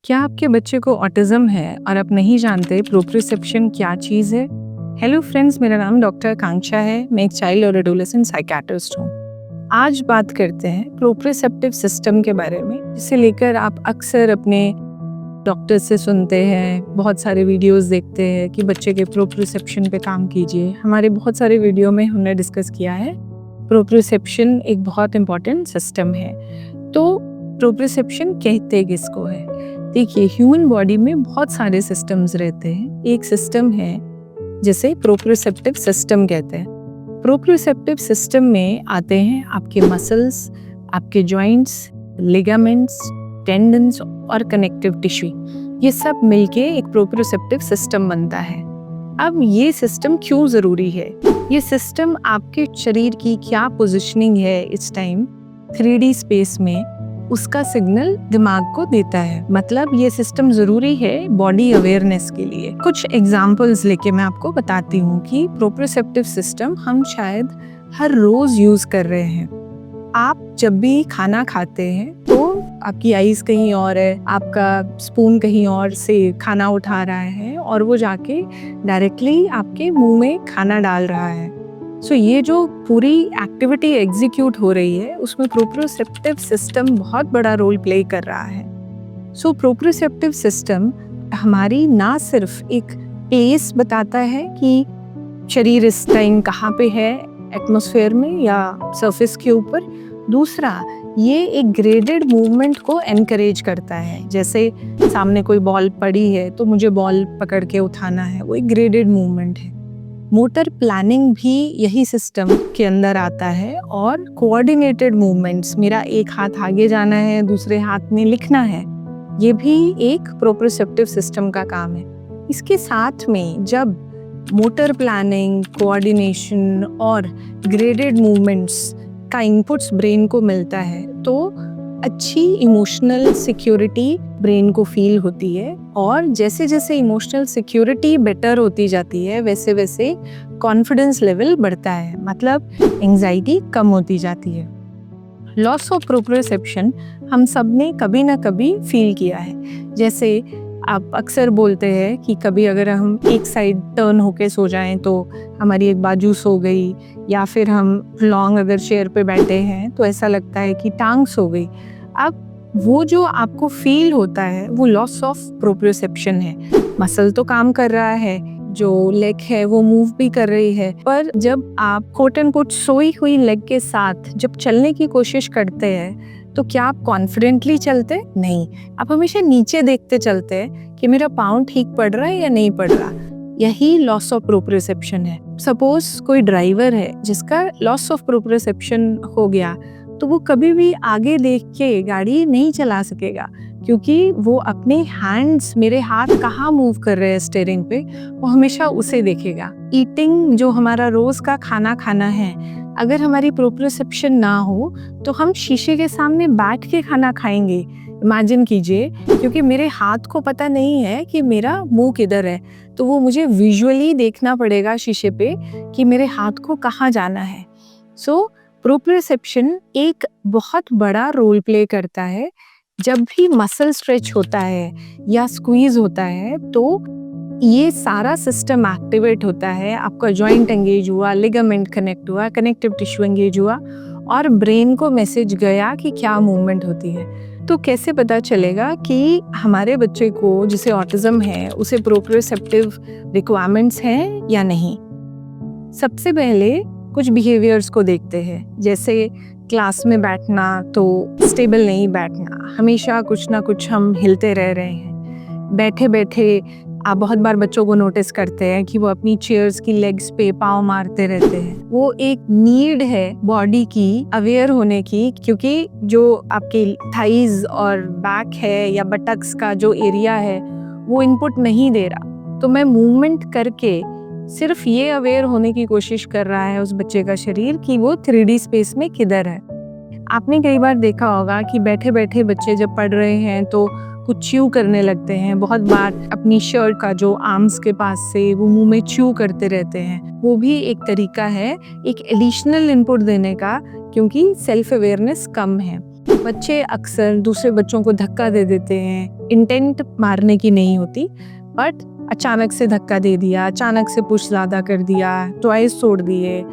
क्या आपके बच्चे को ऑटिज्म है और आप नहीं जानते प्रोप्रियोसेप्शन क्या चीज़ है? हेलो फ्रेंड्स, मेरा नाम डॉक्टर आकांक्षा है। मैं एक चाइल्ड और एडोलेसेंट साइकियाट्रिस्ट हूँ। आज बात करते हैं प्रोप्रियोसेप्टिव सिस्टम के बारे में, जिसे लेकर आप अक्सर अपने डॉक्टर से सुनते हैं, बहुत सारे वीडियोस देखते हैं कि बच्चे के प्रोप्रियोसेप्शन पे काम कीजिए। हमारे बहुत सारे वीडियो में हमने डिस्कस किया है प्रोप्रियोसेप्शन एक बहुत इंपॉर्टेंट सिस्टम है। तो प्रोप्रियोसेप्शन कहते किसको है? देखिए, ह्यूमन बॉडी में बहुत सारे सिस्टम्स रहते हैं। एक सिस्टम है जिसे प्रोप्रियोसेप्टिव सिस्टम कहते हैं। प्रोप्रियोसेप्टिव सिस्टम में आते हैं आपके मसल्स, आपके जॉइंट्स, लिगामेंट्स, टेंडन्स और कनेक्टिव टिश्यू। ये सब मिलके एक प्रोप्रियोसेप्टिव सिस्टम बनता है। अब ये सिस्टम क्यों ज़रूरी है? ये सिस्टम आपके शरीर की क्या पोजिशनिंग है इस टाइम 3D स्पेस में, उसका सिग्नल दिमाग को देता है। मतलब ये सिस्टम ज़रूरी है बॉडी अवेयरनेस के लिए। कुछ एग्जांपल्स लेके मैं आपको बताती हूँ कि प्रोप्रियोसेप्टिव सिस्टम हम शायद हर रोज़ यूज़ कर रहे हैं। आप जब भी खाना खाते हैं तो आपकी आईज कहीं और है, आपका स्पून कहीं और से खाना उठा रहा है और वो जाके डायरेक्टली आपके मुंह में खाना डाल रहा है। सो ये जो पूरी एक्टिविटी एग्जीक्यूट हो रही है उसमें प्रोप्रियोसेप्टिव सिस्टम बहुत बड़ा रोल प्ले कर रहा है। सो प्रोप्रियोसेप्टिव सिस्टम हमारी ना सिर्फ एक प्लेस बताता है कि शरीर इस टाइम कहाँ पे है, एटमॉस्फेयर में या सरफेस के ऊपर। दूसरा, ये एक ग्रेडेड मूवमेंट को एनकरेज करता है। जैसे सामने कोई बॉल पड़ी है तो मुझे बॉल पकड़ के उठाना है, वो एक ग्रेडेड मूवमेंट है। मोटर प्लानिंग भी यही सिस्टम के अंदर आता है और कोऑर्डिनेटेड मूवमेंट्स, मेरा एक हाथ आगे जाना है, दूसरे हाथ में लिखना है, ये भी एक प्रोप्रियोसेप्टिव सिस्टम का काम है। इसके साथ में जब मोटर प्लानिंग, कोऑर्डिनेशन और ग्रेडेड मूवमेंट्स का इनपुट्स ब्रेन को मिलता है तो अच्छी इमोशनल सिक्योरिटी ब्रेन को फील होती है। और जैसे जैसे इमोशनल सिक्योरिटी बेटर होती जाती है वैसे वैसे कॉन्फिडेंस लेवल बढ़ता है, मतलब एंजाइटी कम होती जाती है। लॉस ऑफ प्रोप्रियोसेप्शन हम सब ने कभी ना कभी फील किया है। जैसे आप अक्सर बोलते हैं कि कभी अगर हम एक साइड टर्न होके सो जाएं तो हमारी एक बाजू सो गई, या फिर हम लॉन्ग अगर चेयर पे बैठे हैं तो ऐसा लगता है कि टांग सो गई। अब वो जो आपको फील होता है वो लॉस ऑफ प्रोप्रियोसेप्शन है। मसल तो काम कर रहा है, जो लेग है वो मूव भी कर रही है, पर जब आप कोट एंड कोट सोई हुई लेग के साथ जब चलने की कोशिश करते हैं तो क्या आप कॉन्फिडेंटली चलते? नहीं, आप हमेशा नीचे देखते चलते हैं कि मेरा पाँव ठीक पड़ रहा है या नहीं पड़ रहा। यही लॉस ऑफ प्रोप्रियोसेप्शन है। सपोज कोई ड्राइवर है जिसका लॉस ऑफ प्रोप्रियोसेप्शन हो गया तो वो कभी भी आगे देख के गाड़ी नहीं चला सकेगा, क्योंकि वो अपने हैंड्स, मेरे हाथ कहाँ मूव कर रहे हैं स्टीयरिंग पे, वो हमेशा उसे देखेगा। ईटिंग, जो हमारा रोज का खाना खाना है, अगर हमारी प्रोप्रियोसेप्शन ना हो तो हम शीशे के सामने बैठ के खाना खाएंगे। इमेजिन कीजिए, क्योंकि मेरे हाथ को पता नहीं है कि मेरा मुंह किधर है, तो वो मुझे विजुअली देखना पड़ेगा शीशे पे कि मेरे हाथ को कहाँ जाना है। सो प्रोप्रियोसेप्शन एक बहुत बड़ा रोल प्ले करता है। जब भी मसल स्ट्रेच होता है या स्क्वीज होता है तो ये सारा सिस्टम एक्टिवेट होता है। आपका जॉइंट एंगेज हुआ, लिगामेंट कनेक्ट हुआ, कनेक्टिव टिश्यू एंगेज हुआ और ब्रेन को मैसेज गया कि क्या मूवमेंट होती है। तो कैसे पता चलेगा कि हमारे बच्चे को, जिसे ऑटिज्म है, उसे प्रोप्रियोसेप्टिव रिक्वायरमेंट्स हैं या नहीं? सबसे पहले कुछ बिहेवियर्स को देखते हैं। जैसे क्लास में बैठना तो स्टेबल नहीं बैठना, हमेशा कुछ ना कुछ हम हिलते रह रहे हैं। बैठे बैठे आप बहुत बार बच्चों को नोटिस करते हैं कि वो अपनी चेयर्स की लेग्स पे पाँव मारते रहते हैं। वो एक नीड है बॉडी की अवेयर होने की, क्योंकि जो आपके थाइज और बैक है या बटक्स का जो एरिया है वो इनपुट नहीं दे रहा। तो मैं मूवमेंट करके सिर्फ ये अवेयर होने की कोशिश कर रहा है उस बच्चे का शरीर कि वो 3D स्पेस में किधर है। आपने कई बार देखा होगा कि बैठे बैठे बच्चे जब पढ़ रहे हैं तो कुछ च्यू करने लगते हैं। बहुत बार अपनी शर्ट का जो आर्म्स के पास से वो मुंह में च्यू करते रहते हैं। वो भी एक तरीका है एक एडिशनल इनपुट देने का, क्योंकि सेल्फ अवेयरनेस कम है। बच्चे अक्सर दूसरे बच्चों को धक्का दे देते हैं, इंटेंट मारने की नहीं होती, बट अचानक से धक्का दे दिया, अचानक से पुश ज़्यादा कर दिया, टॉयज तोड़ दिए,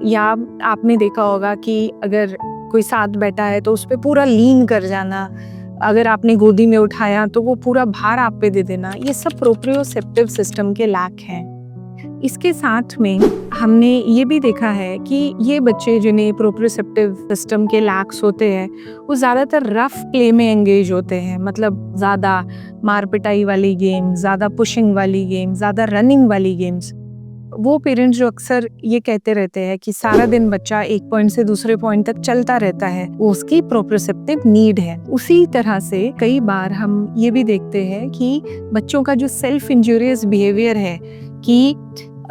या आपने देखा होगा कि अगर कोई साथ बैठा है तो उस पे पूरा लीन कर जाना, अगर आपने गोदी में उठाया तो वो पूरा भार आप पे दे देना, ये सब प्रोप्रियोसेप्टिव सिस्टम के लैक हैं। इसके साथ में हमने ये भी देखा है कि ये बच्चे जिन्हें प्रोप्रियोसेप्टिव सिस्टम के लैक्स होते हैं वो ज़्यादातर रफ प्ले में एंगेज होते हैं, मतलब ज़्यादा मार पिटाई वाली गेम, ज़्यादा पुशिंग वाली गेम, ज़्यादा रनिंग वाली गेम्स। वो पेरेंट्स जो अक्सर ये कहते रहते हैं कि सारा दिन बच्चा एक पॉइंट से दूसरे पॉइंट तक चलता रहता है, वो उसकी प्रोप्रियोसेप्टिव नीड है। उसी तरह से कई बार हम ये भी देखते हैं कि बच्चों का जो सेल्फ इंजूरियस बिहेवियर है कि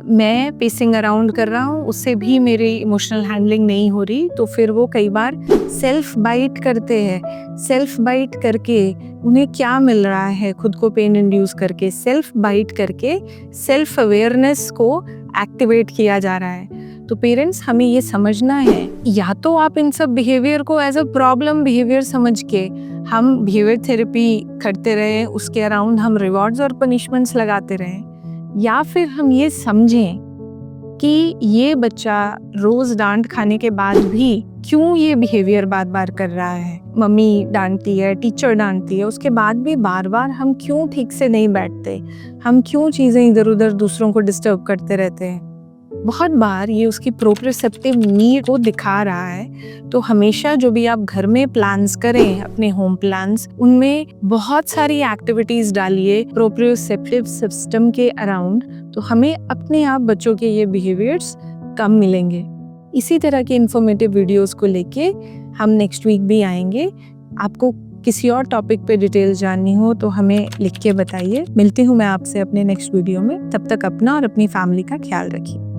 मैं पेसिंग अराउंड कर रहा हूँ, उससे भी मेरी इमोशनल हैंडलिंग नहीं हो रही, तो फिर वो कई बार सेल्फ बाइट करते हैं। सेल्फ बाइट करके उन्हें क्या मिल रहा है, खुद को पेन इंड्यूस करके सेल्फ बाइट करके सेल्फ अवेयरनेस को एक्टिवेट किया जा रहा है। तो पेरेंट्स हमें ये समझना है, या तो आप इन सब बिहेवियर को एज अ प्रॉब्लम बिहेवियर समझ के हम बिहेवियर थेरेपी करते रहें, उसके अराउंड हम रिवॉर्ड्स और पनिशमेंट्स लगाते रहें, या फिर हम ये समझें कि ये बच्चा रोज डांट खाने के बाद भी क्यों ये बिहेवियर बार बार कर रहा है। मम्मी डांटती है, टीचर डांटती है, उसके बाद भी बार बार हम क्यों ठीक से नहीं बैठते, हम क्यों चीज़ें इधर उधर दूसरों को डिस्टर्ब करते रहते हैं। बहुत बार ये उसकी प्रोप्रियोसेप्टिव नीड को दिखा रहा है। तो हमेशा जो भी आप घर में प्लान्स करें, अपने होम प्लान्स, उनमें बहुत सारी एक्टिविटीज डालिए प्रोप्रियोसेप्टिव सिस्टम के अराउंड, तो हमें अपने आप बच्चों के ये बिहेवियर्स कम मिलेंगे। इसी तरह के इंफॉर्मेटिव वीडियोस को लेके हम नेक्स्ट वीक भी आएंगे। आपको किसी और टॉपिक पे डिटेल जाननी हो तो हमें लिख के बताइए। मिलती हूँ मैं आपसे अपने नेक्स्ट वीडियो में। तब तक अपना और अपनी फैमिली का ख्याल रखिए।